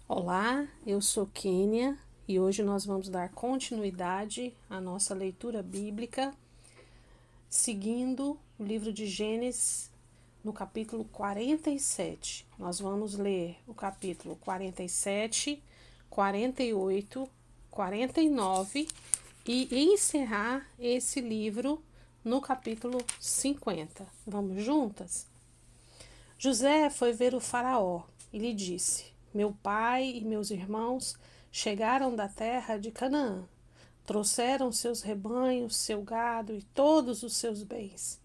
Olá, eu sou Kênia e hoje nós vamos dar continuidade à nossa leitura bíblica, seguindo o livro de Gênesis no capítulo 47. Nós vamos ler o capítulo 47, 48, 49 e encerrar esse livro no capítulo 50. Vamos juntas? José foi ver o faraó e lhe disse: Meu pai e meus irmãos chegaram da terra de Canaã. Trouxeram seus rebanhos, seu gado e todos os seus bens,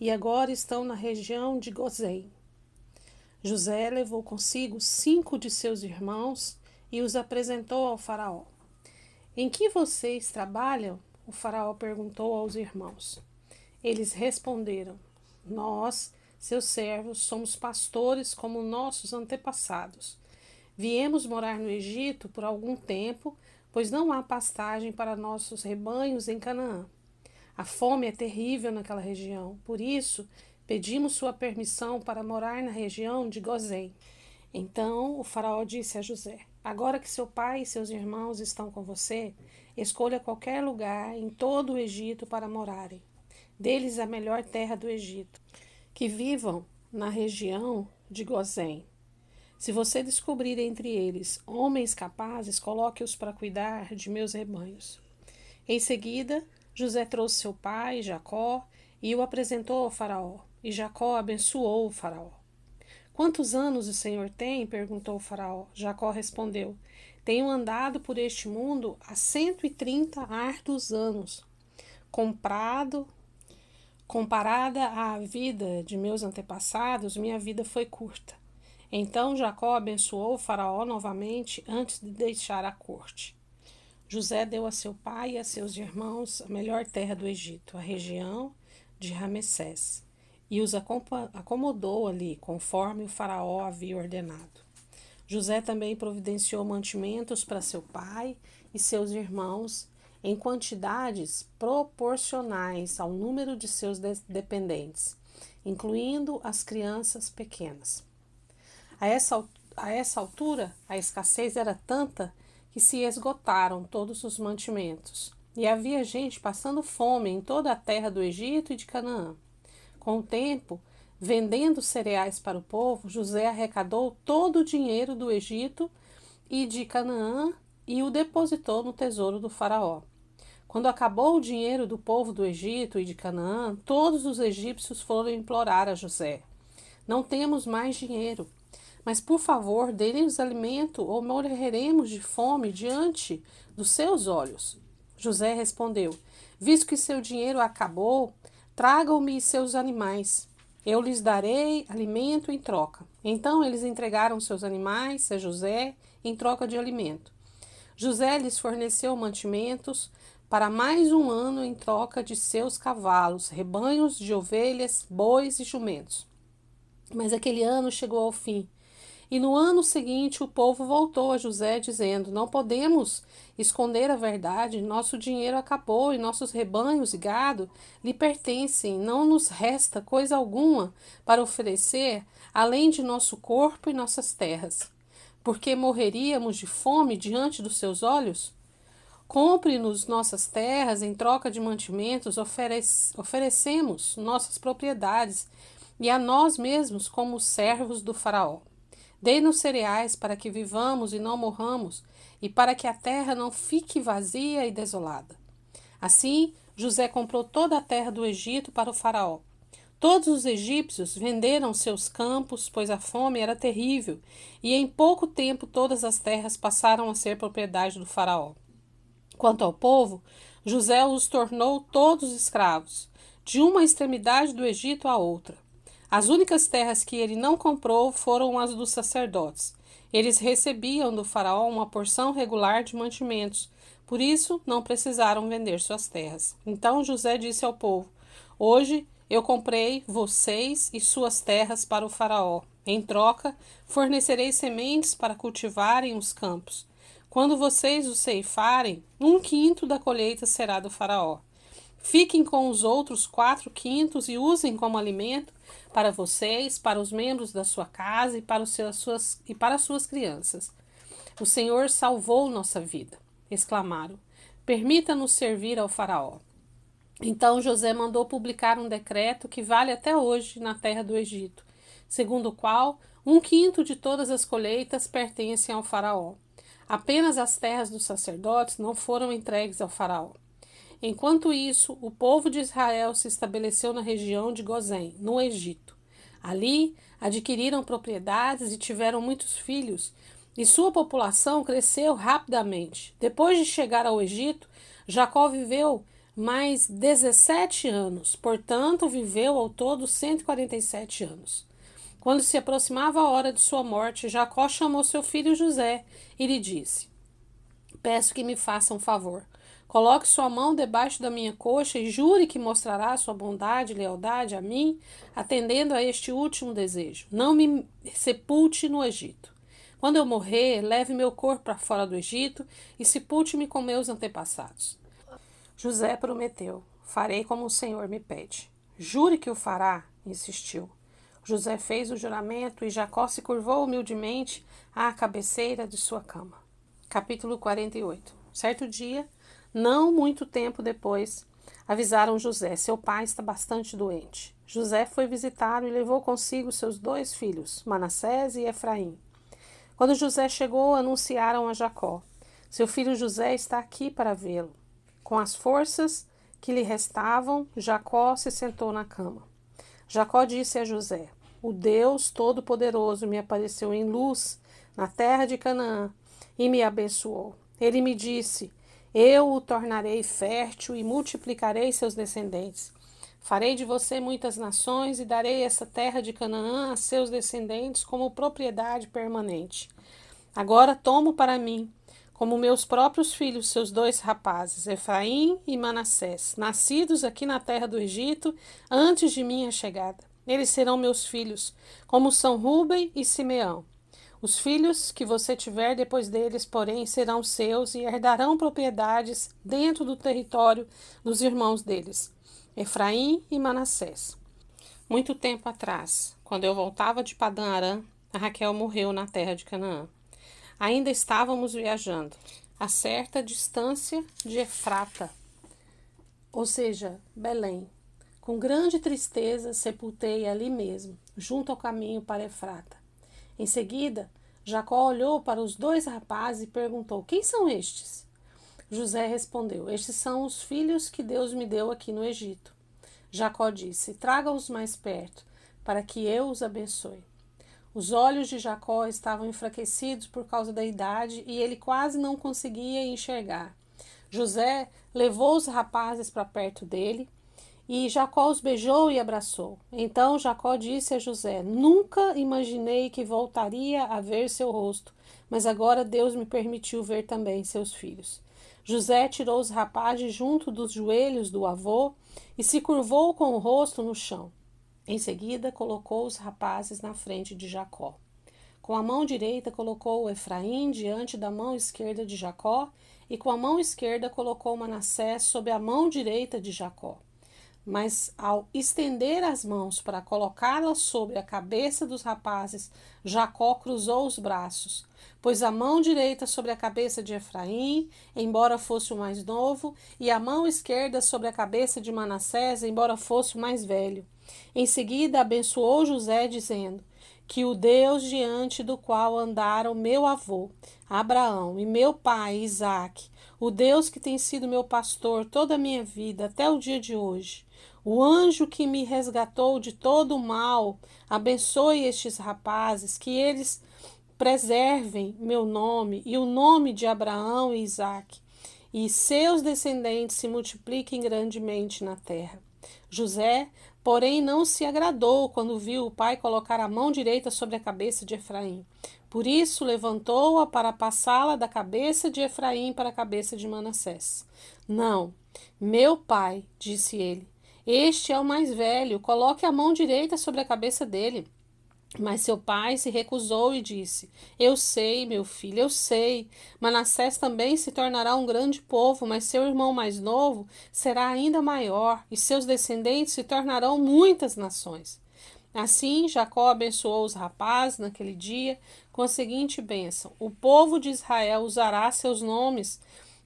e agora estão na região de Gozém. José levou consigo 5 de seus irmãos e os apresentou ao faraó. Em que vocês trabalham? O faraó perguntou aos irmãos. Eles responderam: Nós, seus servos, somos pastores como nossos antepassados. Viemos morar no Egito por algum tempo, pois não há pastagem para nossos rebanhos em Canaã. A fome é terrível naquela região, por isso pedimos sua permissão para morar na região de Gozém. Então o faraó disse a José: Agora que seu pai e seus irmãos estão com você, escolha qualquer lugar em todo o Egito para morarem. Deles a melhor terra do Egito. Que vivam na região de Gozém. Se você descobrir entre eles homens capazes, coloque-os para cuidar de meus rebanhos. Em seguida, José trouxe seu pai, Jacó, e o apresentou ao faraó. E Jacó abençoou o faraó. Quantos anos o senhor tem? Perguntou o faraó. Jacó respondeu: Tenho andado por este mundo há 130 árduos anos. Comparada à vida de meus antepassados, minha vida foi curta. Então Jacó abençoou o faraó novamente antes de deixar a corte. José deu a seu pai e a seus irmãos a melhor terra do Egito, a região de Ramessés, e os acomodou ali, conforme o faraó havia ordenado. José também providenciou mantimentos para seu pai e seus irmãos em quantidades proporcionais ao número de seus dependentes, incluindo as crianças pequenas. A essa altura, a escassez era tanta que se esgotaram todos os mantimentos, e havia gente passando fome em toda a terra do Egito e de Canaã. Com o tempo, vendendo cereais para o povo, José arrecadou todo o dinheiro do Egito e de Canaã e o depositou no tesouro do faraó. Quando acabou o dinheiro do povo do Egito e de Canaã, todos os egípcios foram implorar a José: Não temos mais dinheiro, mas por favor, dê-nos alimento ou morreremos de fome diante dos seus olhos. José respondeu: Visto que seu dinheiro acabou, tragam-me seus animais. Eu lhes darei alimento em troca. Então eles entregaram seus animais a José em troca de alimento. José lhes forneceu mantimentos para mais um ano em troca de seus cavalos, rebanhos de ovelhas, bois e jumentos. Mas aquele ano chegou ao fim. E no ano seguinte o povo voltou a José, dizendo: Não podemos esconder a verdade, nosso dinheiro acabou e nossos rebanhos e gado lhe pertencem, não nos resta coisa alguma para oferecer, além de nosso corpo e nossas terras. Porque morreríamos de fome diante dos seus olhos? Compre-nos nossas terras em troca de mantimentos, oferecemos nossas propriedades e a nós mesmos como servos do faraó. Dê-nos cereais para que vivamos e não morramos, e para que a terra não fique vazia e desolada. Assim, José comprou toda a terra do Egito para o faraó. Todos os egípcios venderam seus campos, pois a fome era terrível, e em pouco tempo todas as terras passaram a ser propriedade do faraó. Quanto ao povo, José os tornou todos escravos, de uma extremidade do Egito à outra. As únicas terras que ele não comprou foram as dos sacerdotes. Eles recebiam do faraó uma porção regular de mantimentos, por isso não precisaram vender suas terras. Então José disse ao povo: Hoje eu comprei vocês e suas terras para o faraó. Em troca, fornecerei sementes para cultivarem os campos. Quando vocês os ceifarem, 1/5 da colheita será do faraó. Fiquem com os outros 4/5 e usem como alimento para vocês, para os membros da sua casa e para suas crianças. O Senhor salvou nossa vida, exclamaram. Permita-nos servir ao faraó. Então José mandou publicar um decreto que vale até hoje na terra do Egito, segundo o qual 1/5 de todas as colheitas pertencem ao faraó. Apenas as terras dos sacerdotes não foram entregues ao faraó. Enquanto isso, o povo de Israel se estabeleceu na região de Gozém, no Egito. Ali, adquiriram propriedades e tiveram muitos filhos, e sua população cresceu rapidamente. Depois de chegar ao Egito, Jacó viveu mais 17 anos, portanto, viveu ao todo 147 anos. Quando se aproximava a hora de sua morte, Jacó chamou seu filho José e lhe disse: Peço que me faça um favor. Coloque sua mão debaixo da minha coxa e jure que mostrará sua bondade e lealdade a mim, atendendo a este último desejo. Não me sepulte no Egito. Quando eu morrer, leve meu corpo para fora do Egito e sepulte-me com meus antepassados. José prometeu: Farei como o Senhor me pede. Jure que o fará, insistiu. José fez o juramento e Jacó se curvou humildemente à cabeceira de sua cama. Capítulo 48. Certo dia, não muito tempo depois, avisaram José: seu pai está bastante doente. José foi visitá-lo e levou consigo seus 2 filhos, Manassés e Efraim. Quando José chegou, anunciaram a Jacó: seu filho José está aqui para vê-lo. Com as forças que lhe restavam, Jacó se sentou na cama. Jacó disse a José: o Deus Todo-Poderoso me apareceu em luz na terra de Canaã e me abençoou. Ele me disse: eu o tornarei fértil e multiplicarei seus descendentes. Farei de você muitas nações e darei essa terra de Canaã a seus descendentes como propriedade permanente. Agora tomo para mim, como meus próprios filhos, seus 2 rapazes, Efraim e Manassés, nascidos aqui na terra do Egito antes de minha chegada. Eles serão meus filhos, como são Rúben e Simeão. Os filhos que você tiver depois deles, porém, serão seus e herdarão propriedades dentro do território dos irmãos deles, Efraim e Manassés. Muito tempo atrás, quando eu voltava de Padã Arã, a Raquel morreu na terra de Canaã. Ainda estávamos viajando a certa distância de Efrata, ou seja, Belém. Com grande tristeza, sepultei ali mesmo, junto ao caminho para Efrata. Em seguida, Jacó olhou para os 2 rapazes e perguntou: quem são estes? José respondeu: estes são os filhos que Deus me deu aqui no Egito. Jacó disse: traga-os mais perto, para que eu os abençoe. Os olhos de Jacó estavam enfraquecidos por causa da idade e ele quase não conseguia enxergar. José levou os rapazes para perto dele e Jacó os beijou e abraçou. Então Jacó disse a José: nunca imaginei que voltaria a ver seu rosto, mas agora Deus me permitiu ver também seus filhos. José tirou os rapazes junto dos joelhos do avô e se curvou com o rosto no chão. Em seguida, colocou os rapazes na frente de Jacó. Com a mão direita colocou Efraim diante da mão esquerda de Jacó e com a mão esquerda colocou Manassés sob a mão direita de Jacó. Mas ao estender as mãos para colocá-las sobre a cabeça dos rapazes, Jacó cruzou os braços, pôs a mão direita sobre a cabeça de Efraim, embora fosse o mais novo, e a mão esquerda sobre a cabeça de Manassés, embora fosse o mais velho. Em seguida abençoou José, dizendo: que o Deus diante do qual andaram meu avô, Abraão, e meu pai, Isaque, o Deus que tem sido meu pastor toda a minha vida até o dia de hoje, o anjo que me resgatou de todo o mal, abençoe estes rapazes, que eles preservem meu nome e o nome de Abraão e Isaque, e seus descendentes se multipliquem grandemente na terra. José, porém, não se agradou quando viu o pai colocar a mão direita sobre a cabeça de Efraim. Por isso, levantou-a para passá-la da cabeça de Efraim para a cabeça de Manassés. Não, meu pai, disse ele, este é o mais velho, coloque a mão direita sobre a cabeça dele. Mas seu pai se recusou e disse: eu sei, meu filho, eu sei. Manassés também se tornará um grande povo, mas seu irmão mais novo será ainda maior, e seus descendentes se tornarão muitas nações. Assim, Jacó abençoou os rapazes naquele dia com a seguinte bênção: o povo de Israel usará seus nomes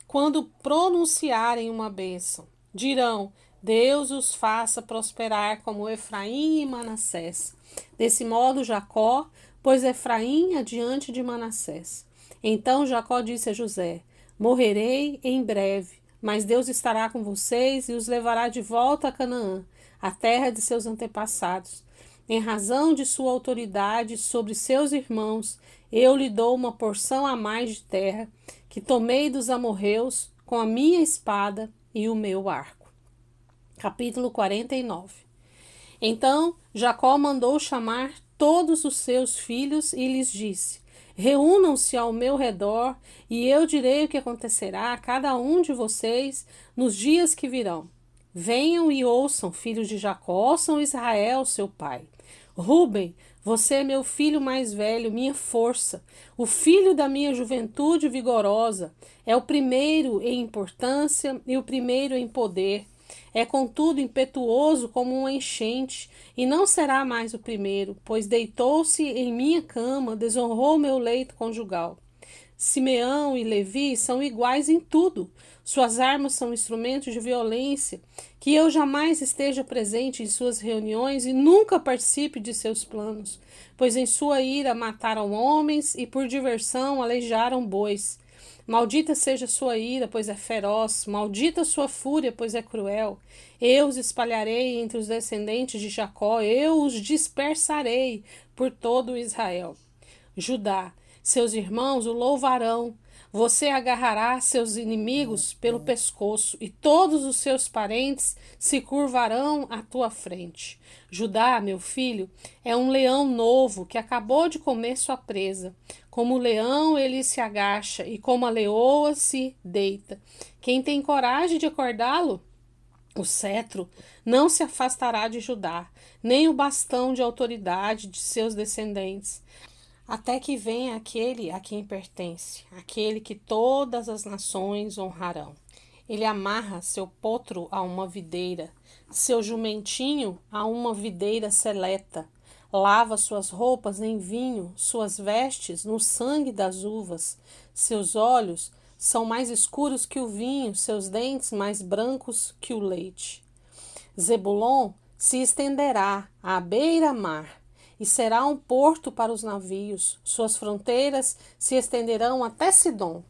quando pronunciarem uma bênção. Dirão: Deus os faça prosperar como Efraim e Manassés. Desse modo, Jacó pôs Efraim adiante de Manassés. Então Jacó disse a José: morrerei em breve, mas Deus estará com vocês e os levará de volta a Canaã, a terra de seus antepassados. Em razão de sua autoridade sobre seus irmãos, eu lhe dou uma porção a mais de terra, que tomei dos amorreus com a minha espada e o meu arco. Capítulo 49. Então Jacó mandou chamar todos os seus filhos e lhes disse: reúnam-se ao meu redor, e eu direi o que acontecerá a cada um de vocês nos dias que virão. Venham e ouçam, filhos de Jacó, ouçam Israel, seu pai. Ruben, você é meu filho mais velho, minha força, o filho da minha juventude vigorosa. É o primeiro em importância e o primeiro em poder. É, contudo, impetuoso como uma enchente, e não será mais o primeiro, pois deitou-se em minha cama, desonrou meu leito conjugal. Simeão e Levi são iguais em tudo. Suas armas são instrumentos de violência. Que eu jamais esteja presente em suas reuniões e nunca participe de seus planos, pois em sua ira mataram homens e por diversão aleijaram bois. Maldita seja sua ira, pois é feroz, maldita sua fúria, pois é cruel. Eu os espalharei entre os descendentes de Jacó, eu os dispersarei por todo Israel. Judá, seus irmãos o louvarão. Você agarrará seus inimigos pelo pescoço, e todos os seus parentes se curvarão à tua frente. Judá, meu filho, é um leão novo que acabou de comer sua presa. Como o leão ele se agacha, e como a leoa se deita. Quem tem coragem de acordá-lo? O cetro não se afastará de Judá, nem o bastão de autoridade de seus descendentes, até que venha aquele a quem pertence, aquele que todas as nações honrarão. Ele amarra seu potro a uma videira, seu jumentinho a uma videira seleta, lava suas roupas em vinho, suas vestes no sangue das uvas, seus olhos são mais escuros que o vinho, seus dentes mais brancos que o leite. Zebulon se estenderá à beira-mar, e será um porto para os navios. Suas fronteiras se estenderão até Sidom.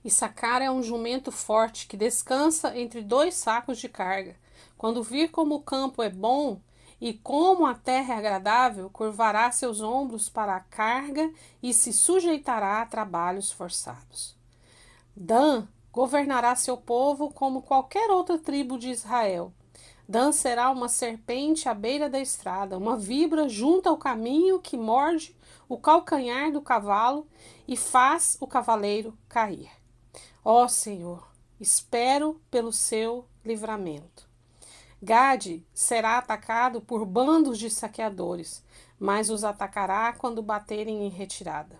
Issacar é um jumento forte que descansa entre dois sacos de carga. Quando vir como o campo é bom e como a terra é agradável, curvará seus ombros para a carga e se sujeitará a trabalhos forçados. Dan governará seu povo como qualquer outra tribo de Israel. Dan será uma serpente à beira da estrada, uma víbora junto ao caminho que morde o calcanhar do cavalo e faz o cavaleiro cair. Ó Senhor, espero pelo seu livramento. Gade será atacado por bandos de saqueadores, mas os atacará quando baterem em retirada.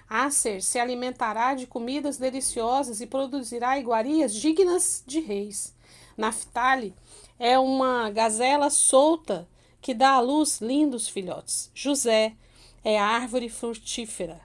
Asser se alimentará de comidas deliciosas e produzirá iguarias dignas de reis. Naftali é uma gazela solta que dá à luz lindos filhotes. José é árvore frutífera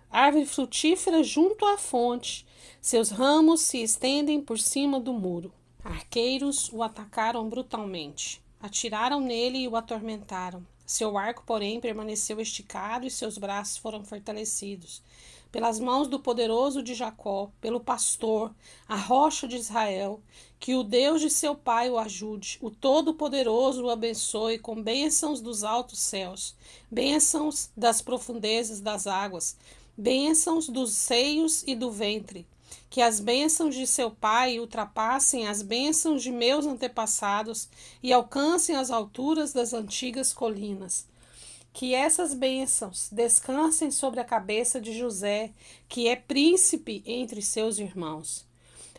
junto à fonte. Seus ramos se estendem por cima do muro. Arqueiros o atacaram brutalmente. Atiraram nele e o atormentaram. Seu arco, porém, permaneceu esticado e seus braços foram fortalecidos. Pelas mãos do poderoso de Jacó, pelo pastor, a rocha de Israel, que o Deus de seu pai o ajude, o Todo-Poderoso o abençoe com bênçãos dos altos céus, bênçãos das profundezas das águas, bênçãos dos seios e do ventre, que as bênçãos de seu pai ultrapassem as bênçãos de meus antepassados e alcancem as alturas das antigas colinas. Que essas bênçãos descansem sobre a cabeça de José, que é príncipe entre seus irmãos.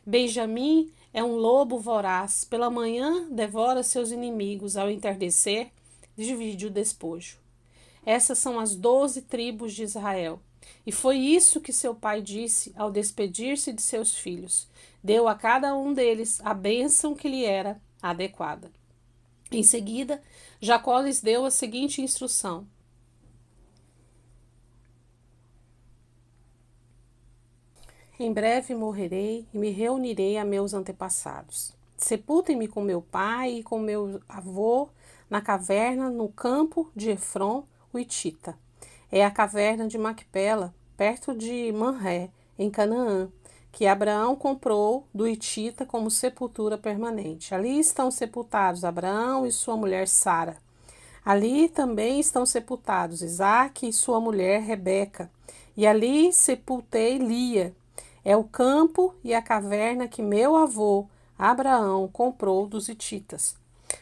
Benjamim é um lobo voraz, pela manhã devora seus inimigos, ao entardecer divide o despojo. Essas são as 12 tribos de Israel. E foi isso que seu pai disse ao despedir-se de seus filhos. Deu a cada um deles a bênção que lhe era adequada. Em seguida, Jacó lhes deu a seguinte instrução: em breve morrerei e me reunirei a meus antepassados. Sepultem-me com meu pai e com meu avô na caverna no campo de Efron, o Hitita. É a caverna de Macpela, perto de Manré, em Canaã, que Abraão comprou do Hitita como sepultura permanente. Ali estão sepultados Abraão e sua mulher Sara. Ali também estão sepultados Isaque e sua mulher Rebeca. E ali sepultei Lia. É o campo e a caverna que meu avô Abraão comprou dos hititas.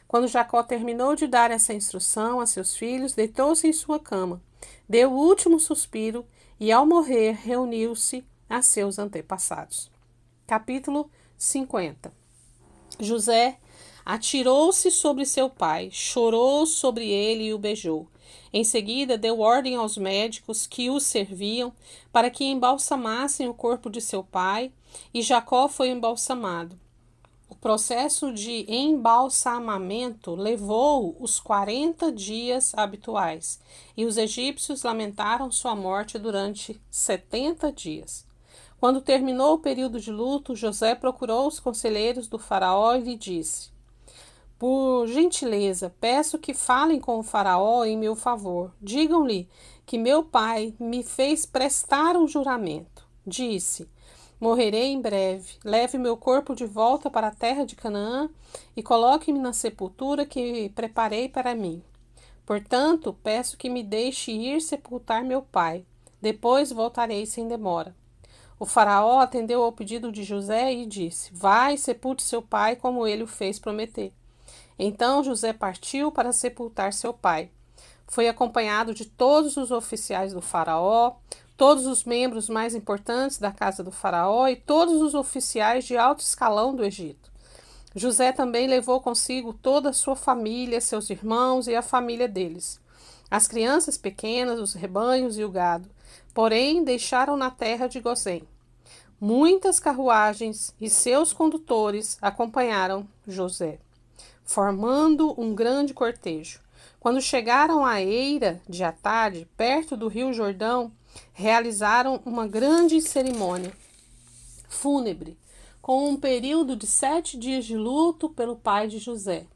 Quando Jacó terminou de dar essa instrução a seus filhos, deitou-se em sua cama, deu o último suspiro e, ao morrer, reuniu-se a seus antepassados. Capítulo 50. José atirou-se sobre seu pai, chorou sobre ele e o beijou. Em seguida, deu ordem aos médicos que o serviam para que embalsamassem o corpo de seu pai, e Jacó foi embalsamado. O processo de embalsamamento levou os 40 dias habituais, e os egípcios lamentaram sua morte durante 70 dias. Quando terminou o período de luto, José procurou os conselheiros do faraó e lhe disse: por gentileza, peço que falem com o faraó em meu favor. Digam-lhe que meu pai me fez prestar um juramento. Disse: morrerei em breve. Leve meu corpo de volta para a terra de Canaã e coloque-me na sepultura que preparei para mim. Portanto, peço que me deixe ir sepultar meu pai. Depois voltarei sem demora. O faraó atendeu ao pedido de José e disse: vai, sepulte seu pai como ele o fez prometer. Então José partiu para sepultar seu pai. Foi acompanhado de todos os oficiais do faraó, todos os membros mais importantes da casa do faraó e todos os oficiais de alto escalão do Egito. José também levou consigo toda a sua família, seus irmãos e a família deles. As crianças pequenas, os rebanhos e o gado, porém deixaram na terra de Gozém. Muitas carruagens e seus condutores acompanharam José, formando um grande cortejo. Quando chegaram à eira de Atade, perto do rio Jordão, realizaram uma grande cerimônia fúnebre, com um período de 7 dias de luto pelo pai de José.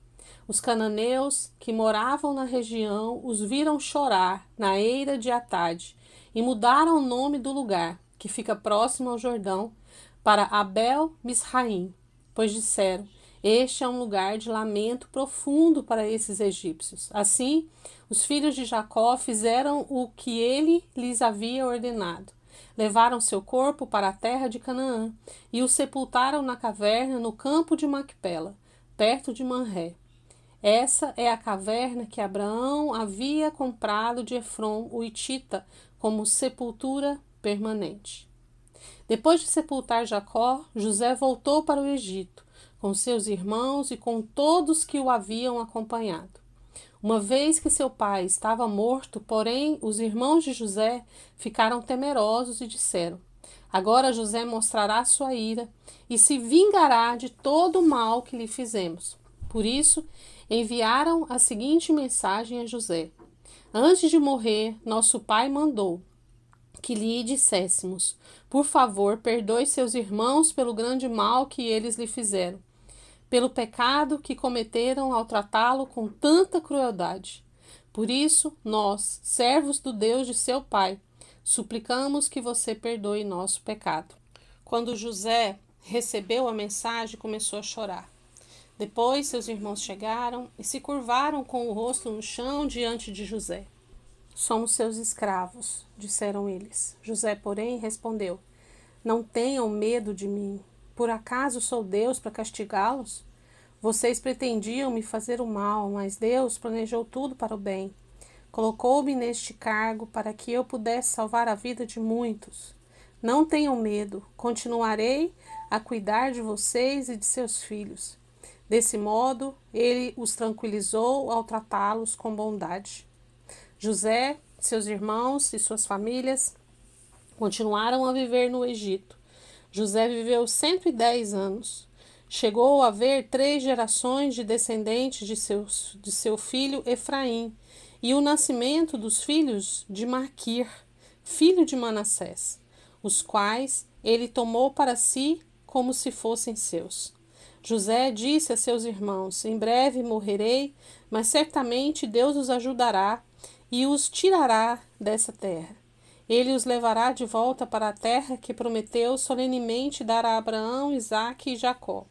Os cananeus que moravam na região os viram chorar na eira de Atade e mudaram o nome do lugar, que fica próximo ao Jordão, para Abel-Misraim, pois disseram: este é um lugar de lamento profundo para esses egípcios. Assim, os filhos de Jacó fizeram o que ele lhes havia ordenado. Levaram seu corpo para a terra de Canaã e o sepultaram na caverna no campo de Macpela, perto de Manré. Essa é a caverna que Abraão havia comprado de Efron, o Hitita, como sepultura permanente. Depois de sepultar Jacó, José voltou para o Egito, com seus irmãos e com todos que o haviam acompanhado. Uma vez que seu pai estava morto, porém, os irmãos de José ficaram temerosos e disseram: agora José mostrará sua ira e se vingará de todo o mal que lhe fizemos. Por isso, enviaram a seguinte mensagem a José: antes de morrer, nosso pai mandou que lhe disséssemos: por favor, perdoe seus irmãos pelo grande mal que eles lhe fizeram, pelo pecado que cometeram ao tratá-lo com tanta crueldade. Por isso, nós, servos do Deus de seu pai, suplicamos que você perdoe nosso pecado. Quando José recebeu a mensagem, começou a chorar. Depois, seus irmãos chegaram e se curvaram com o rosto no chão diante de José. Somos seus escravos, disseram eles. José, porém, respondeu: não tenham medo de mim. Por acaso sou Deus para castigá-los? Vocês pretendiam me fazer o mal, mas Deus planejou tudo para o bem. Colocou-me neste cargo para que eu pudesse salvar a vida de muitos. Não tenham medo, continuarei a cuidar de vocês e de seus filhos. Desse modo, ele os tranquilizou ao tratá-los com bondade. José, seus irmãos e suas famílias continuaram a viver no Egito. José viveu 110 anos. Chegou a haver 3 gerações de descendentes de seu filho Efraim, e o nascimento dos filhos de Maquir, filho de Manassés, os quais ele tomou para si como se fossem seus. José disse a seus irmãos: em breve morrerei, mas certamente Deus os ajudará e os tirará dessa terra. Ele os levará de volta para a terra que prometeu solenemente dar a Abraão, Isaque e Jacó.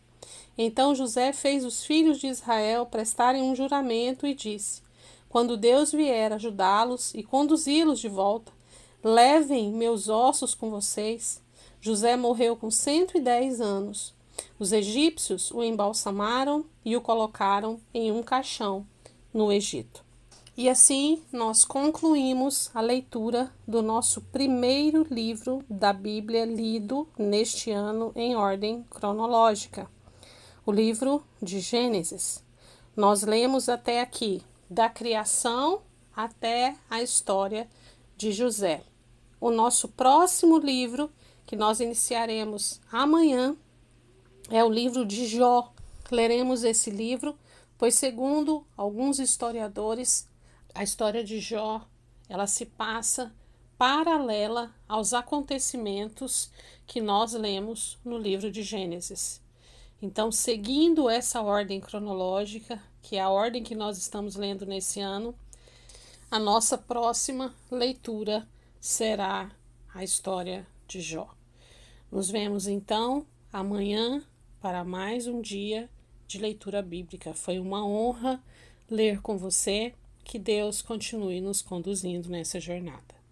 Então José fez os filhos de Israel prestarem um juramento e disse: quando Deus vier ajudá-los e conduzi-los de volta, levem meus ossos com vocês. José morreu com 110 anos. Os egípcios o embalsamaram e o colocaram em um caixão no Egito. E assim nós concluímos a leitura do nosso primeiro livro da Bíblia lido neste ano em ordem cronológica, o livro de Gênesis. Nós lemos até aqui, da criação até a história de José. O nosso próximo livro, que nós iniciaremos amanhã, é o livro de Jó. Leremos esse livro, pois segundo alguns historiadores, a história de Jó, ela se passa paralela aos acontecimentos que nós lemos no livro de Gênesis. Então, seguindo essa ordem cronológica, que é a ordem que nós estamos lendo nesse ano, a nossa próxima leitura será a história de Jó. Nos vemos então amanhã para mais um dia de leitura bíblica. Foi uma honra ler com você. Que Deus continue nos conduzindo nessa jornada.